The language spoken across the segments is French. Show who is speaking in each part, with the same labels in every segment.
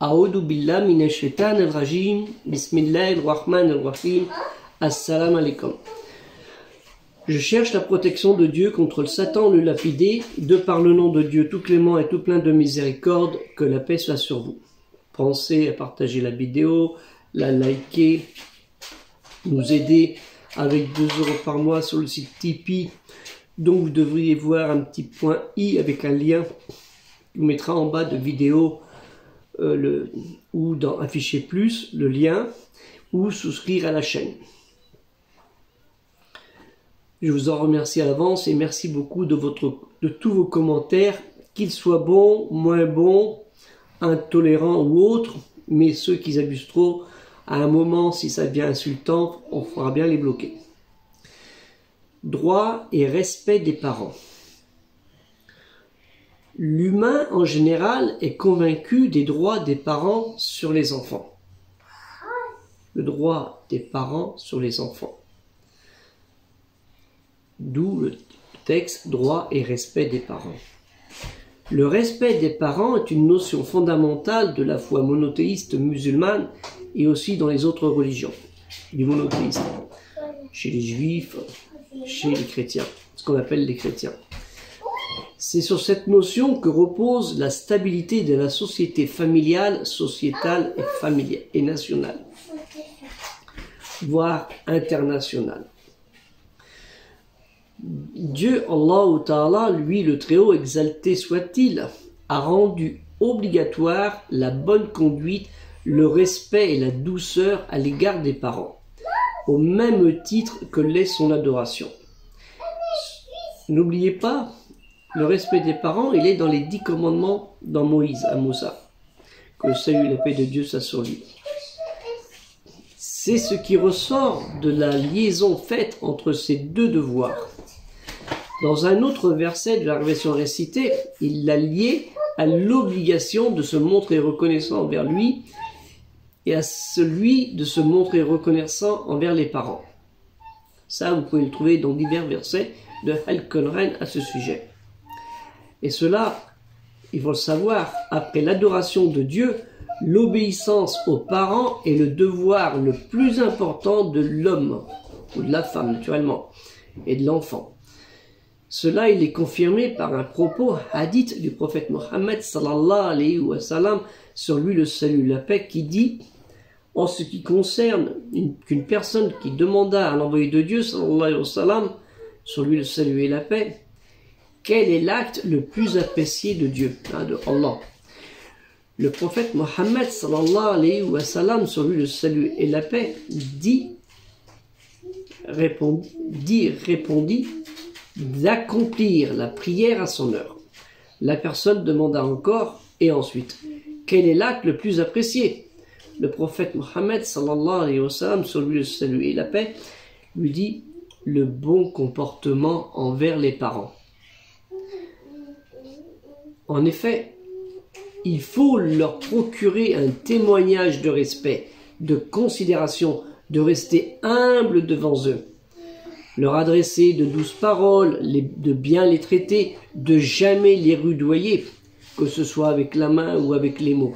Speaker 1: A'udhu billah minash shaitanir rajim. Bismillahir rahmanir rahim. Assalamu alaikum. Je cherche la protection de Dieu contre le Satan, le lapidé, de par le nom de Dieu tout clément et tout plein de miséricorde, que la paix soit sur vous. Pensez à partager la vidéo, la liker, nous aider avec 2 € par mois sur le site Tipeee, dont vous devriez voir un petit point i avec un lien qui vous mettra en bas de vidéo ou dans afficher plus le lien, ou souscrire à la chaîne. Je vous en remercie à l'avance et merci beaucoup de tous vos commentaires, qu'ils soient bons, moins bons, intolérants ou autres, mais ceux qui abusent trop, à un moment, si ça devient insultant, on fera bien les bloquer. Droit et respect des parents. L'humain, en général, est convaincu des droits des parents sur les enfants. Le droit des parents sur les enfants. D'où le texte « Droit et respect des parents ». Le respect des parents est une notion fondamentale de la foi monothéiste musulmane et aussi dans les autres religions du monothéisme, chez les juifs, chez les chrétiens, ce qu'on appelle les chrétiens. C'est sur cette notion que repose la stabilité de la société familiale, sociétale et nationale, voire internationale. Dieu, Allah Ta'ala, lui le Très-Haut, exalté soit-il, a rendu obligatoire la bonne conduite, le respect et la douceur à l'égard des parents, au même titre que l'est son adoration. N'oubliez pas, le respect des parents, il est dans les 10 commandements dans Moïse, à Moussa. Que le salut et la paix de Dieu soit sur lui. C'est ce qui ressort de la liaison faite entre ces 2 devoirs. Dans un autre verset de la version récitée, il l'a lié à l'obligation de se montrer reconnaissant envers lui et à celui de se montrer reconnaissant envers les parents. Ça, vous pouvez le trouver dans divers versets de Al-Qur'an à ce sujet. Et cela, il faut le savoir, après l'adoration de Dieu, l'obéissance aux parents est le devoir le plus important de l'homme, ou de la femme naturellement, et de l'enfant. Cela, il est confirmé par un propos hadith du prophète Mohammed sallallahu alayhi wa sallam, sur lui le salut, la paix, qui dit, en ce qui concerne qu'une personne qui demanda à l'envoyé de Dieu sallallahu alayhi wa sallam, sur lui le salut et la paix, quel est l'acte le plus apprécié de Dieu, de Allah. Le prophète Mohammed sallallahu alayhi wa sallam, sur lui le salut et la paix, répondit d'accomplir la prière à son heure. La personne demanda encore, et ensuite, quel est l'acte le plus apprécié? Le prophète Mohammed sallallahu alayhi wa sallam, sur lui le salut et la paix, lui dit le bon comportement envers les parents. En effet, il faut leur procurer un témoignage de respect, de considération, de rester humble devant eux, leur adresser de douces paroles, de bien les traiter, de jamais les rudoyer, que ce soit avec la main ou avec les mots.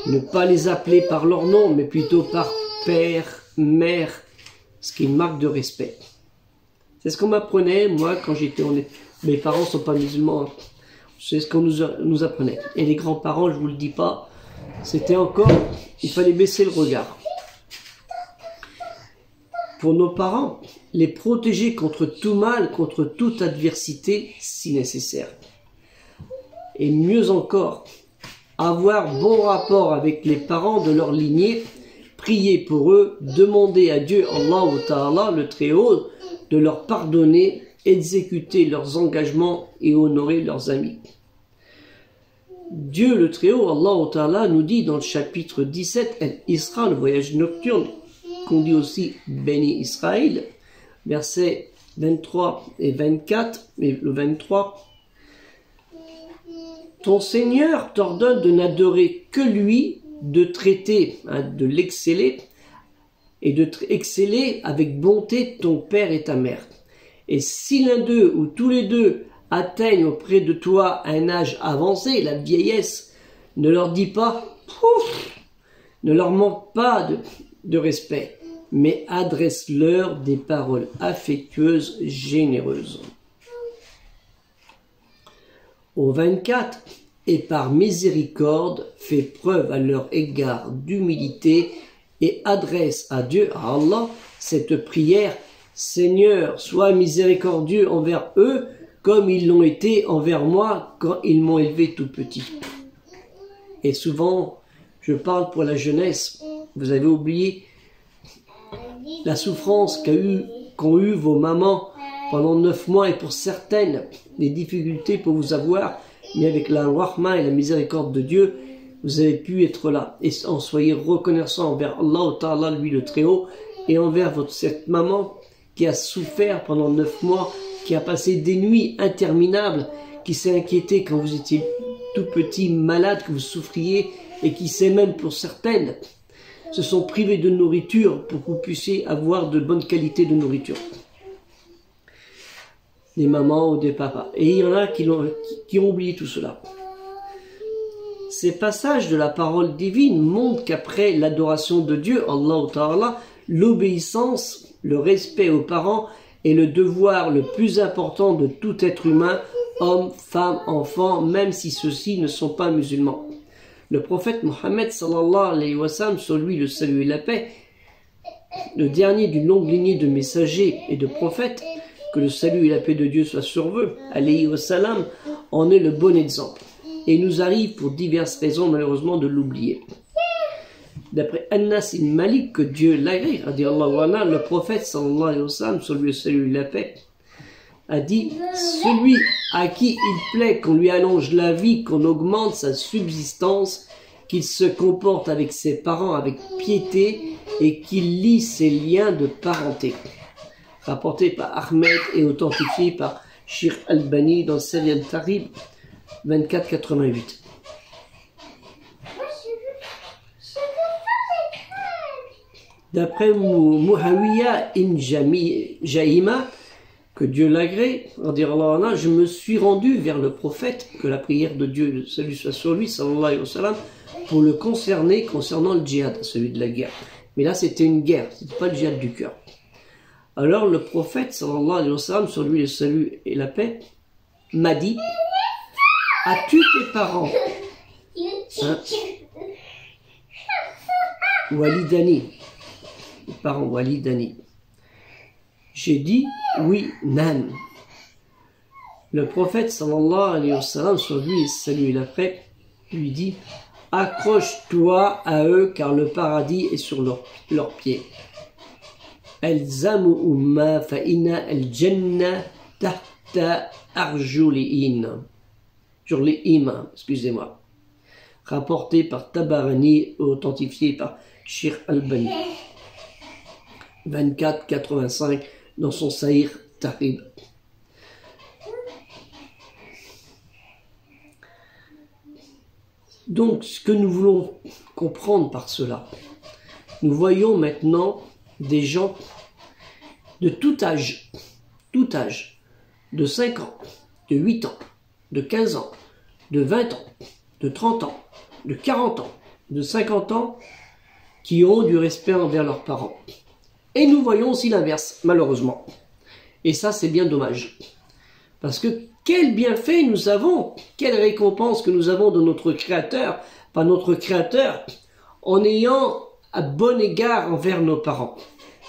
Speaker 1: Ne pas les appeler par leur nom, mais plutôt par père, mère, ce qui est une marque de respect. C'est ce qu'on m'apprenait, moi, quand j'étais... Mes parents ne sont pas musulmans, c'est ce qu'on nous apprenait. Et les grands-parents, je ne vous le dis pas, c'était encore... Il fallait baisser le regard. Pour nos parents, les protéger contre tout mal, contre toute adversité, si nécessaire. Et mieux encore, avoir bon rapport avec les parents de leur lignée, prier pour eux, demander à Dieu, Allah Ta'ala, le Très-Haut, de leur pardonner, exécuter leurs engagements et honorer leurs amis. Dieu, le Très-Haut, Allah Ta'ala, nous dit dans le chapitre 17, Al-Isra, le voyage nocturne, qu'on dit aussi Béni Israël, versets 23 et 24, et le 23, ton Seigneur t'ordonne de n'adorer que lui, de traiter, de l'exceller, et de exceller avec bonté ton père et ta mère. Et si l'un d'eux ou tous les deux atteignent auprès de toi un âge avancé, la vieillesse, Ne leur dis pas « pouf », ne leur manque pas de respect, mais adresse-leur des paroles affectueuses, généreuses. Au 24, et par miséricorde, fais preuve à leur égard d'humilité et adresse à Dieu, à Allah, cette prière. Seigneur, sois miséricordieux envers eux, comme ils l'ont été envers moi quand ils m'ont élevé tout petit. Et souvent, je parle pour la jeunesse. Vous avez oublié la souffrance qu'ont eu vos mamans pendant 9 mois, et pour certaines, les difficultés pour vous avoir, mais avec la rahma et la miséricorde de Dieu, vous avez pu être là. Et en soyez reconnaissant envers Allah Ta'ala, lui le Très-Haut, et envers cette maman qui a souffert pendant 9 mois, qui a passé des nuits interminables, qui s'est inquiétée quand vous étiez tout petit, malade, que vous souffriez, et qui sait même pour certaines, se sont privées de nourriture pour que vous puissiez avoir de bonne qualité de nourriture. Des mamans ou des papas. Et il y en a qui ont oublié tout cela. Ces passages de la parole divine montrent qu'après l'adoration de Dieu, Allah Ta'ala, l'obéissance, le respect aux parents est le devoir le plus important de tout être humain, homme, femme, enfant, même si ceux-ci ne sont pas musulmans. Le prophète Mohammed sallallahu alayhi wa sallam, sur lui le salut et la paix, le dernier d'une longue lignée de messagers et de prophètes, que le salut et la paix de Dieu soient sur eux, alayhi wa sallam, en est le bon exemple. Et il nous arrive pour diverses raisons malheureusement de l'oublier. D'après Anas ibn Malik, que Dieu l'agrée, le prophète sallallahu alayhi wa sallam, sur lui le salut et la paix, a dit « Celui à qui il plaît qu'on lui allonge la vie, qu'on augmente sa subsistance, qu'il se comporte avec ses parents avec piété et qu'il lie ses liens de parenté. » Rapporté par Ahmed et authentifié par Sheikh Albani dans Sahih al-Tarib 2488. D'après Muhawiya ibn Jaïma, que Dieu l'agrée, je me suis rendu vers le prophète, que la prière de Dieu, le salut soit sur lui, sallallahu alayhi wa sallam, pour le concerner concernant le djihad, celui de la guerre. Mais là, c'était une guerre, c'était pas le djihad du cœur. Alors le prophète, sallallahu alayhi wa sallam, sur lui le salut et la paix, m'a dit « As-tu tes parents Walidani, les parents Walidani. » J'ai dit « Oui, Nan. » Le prophète, sallallahu alayhi wa sallam, sur lui le salut et la paix, lui dit « Accroche-toi à eux, car le paradis est sur leurs pieds. » Alzamuhumma fa inna al-janna tahta arjulihim. Excusez-moi. Rapporté par Tabarani, authentifié par Sheikh Albani. 2485 dans son Sahih Tarib. Donc, ce que nous voulons comprendre par cela, nous voyons maintenant des gens de tout âge, de 5 ans, de 8 ans, de 15 ans, de 20 ans, de 30 ans, de 40 ans, de 50 ans, qui ont du respect envers leurs parents. Et nous voyons aussi l'inverse, malheureusement. Et ça, c'est bien dommage. Parce que quel bienfait nous avons, quelle récompense que nous avons de notre Créateur, par notre Créateur, en ayant à bon égard envers nos parents,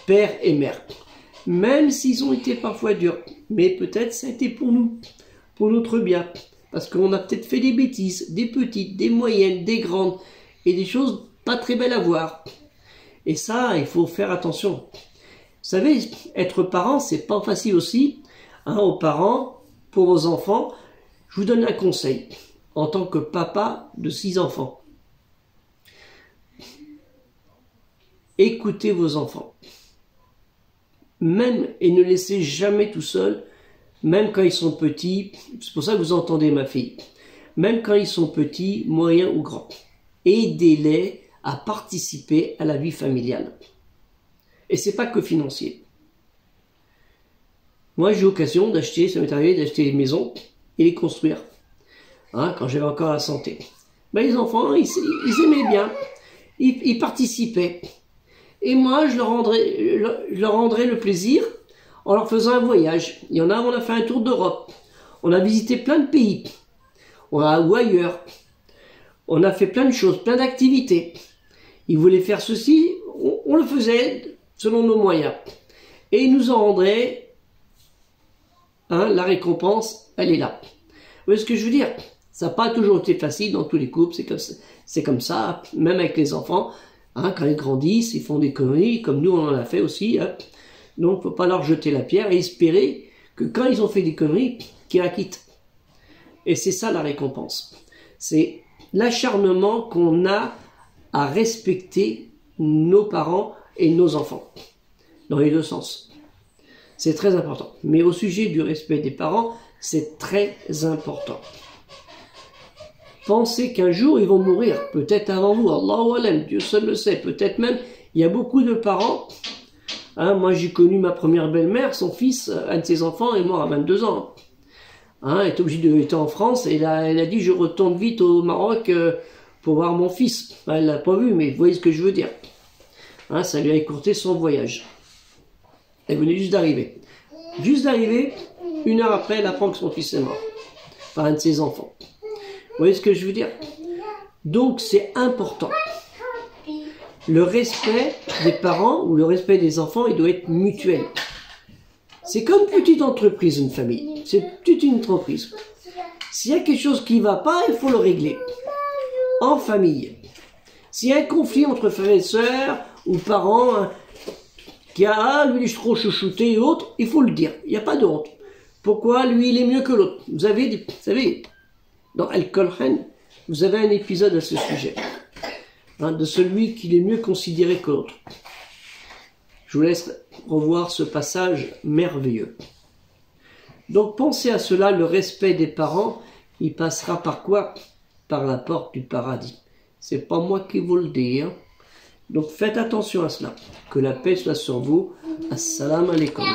Speaker 1: père et mère. Même s'ils ont été parfois durs, mais peut-être ça a été pour nous, pour notre bien. Parce qu'on a peut-être fait des bêtises, des petites, des moyennes, des grandes, et des choses pas très belles à voir. Et ça, il faut faire attention. Vous savez, être parent, c'est pas facile aussi. Aux parents, pour vos enfants, je vous donne un conseil, en tant que papa de 6 enfants. Écoutez vos enfants. Même, et ne laissez jamais tout seul, même quand ils sont petits, c'est pour ça que vous entendez ma fille, même quand ils sont petits, moyens ou grands. Aidez-les à participer à la vie familiale. Et c'est pas que financier. Moi, j'ai eu l'occasion d'acheter, ça m'est arrivé d'acheter des maisons et les construire, quand j'avais encore la santé. ben, les enfants, ils aimaient bien. Ils participaient. Et moi, je leur rendrais le plaisir en leur faisant un voyage. Il y en a, on a fait un tour d'Europe. On a visité plein de pays. Ou ailleurs. On a fait plein de choses, plein d'activités. Ils voulaient faire ceci, on le faisait selon nos moyens. Et ils nous en rendraient, la récompense, elle est là. Vous voyez ce que je veux dire? Ça n'a pas toujours été facile dans tous les couples, c'est comme ça, même avec les enfants. Quand ils grandissent, ils font des conneries, comme nous on en a fait aussi. Donc il ne faut pas leur jeter la pierre et espérer que quand ils ont fait des conneries, qu'ils la quittent. Et c'est ça la récompense. C'est l'acharnement qu'on a à respecter nos parents et nos enfants, dans les deux sens. C'est très important. Mais au sujet du respect des parents, c'est très important. Pensez qu'un jour ils vont mourir, peut-être avant vous, Allahu Alam, Dieu seul le sait, peut-être même, il y a beaucoup de parents, moi j'ai connu ma première belle-mère, son fils, un de ses enfants est mort à 22 ans. Elle est obligée d'être en France, et elle a dit je retourne vite au Maroc pour voir mon fils. Elle l'a pas vu, mais vous voyez ce que je veux dire. Ça lui a écourté son voyage. Elle venait juste d'arriver. Juste d'arriver, 1 heure après, elle apprend que son fils est mort. Par un de ses enfants. Vous voyez ce que je veux dire? Donc c'est important. Le respect des parents ou le respect des enfants, il doit être mutuel. C'est comme une petite entreprise, une famille. C'est toute une entreprise. S'il y a quelque chose qui ne va pas, il faut le régler. En famille. S'il y a un conflit entre frères et sœurs ou parents, qui a, lui il est trop chouchouté et autres, il faut le dire. Il n'y a pas de honte. Pourquoi lui il est mieux que l'autre? Vous savez, dans Al-Qur'an, vous avez un épisode à ce sujet. De celui qui est mieux considéré que l'autre. Je vous laisse revoir ce passage merveilleux. Donc pensez à cela, le respect des parents, il passera par quoi? Par la porte du paradis. C'est pas moi qui vous le dis. Donc faites attention à cela. Que la paix soit sur vous. Assalamu alaikum.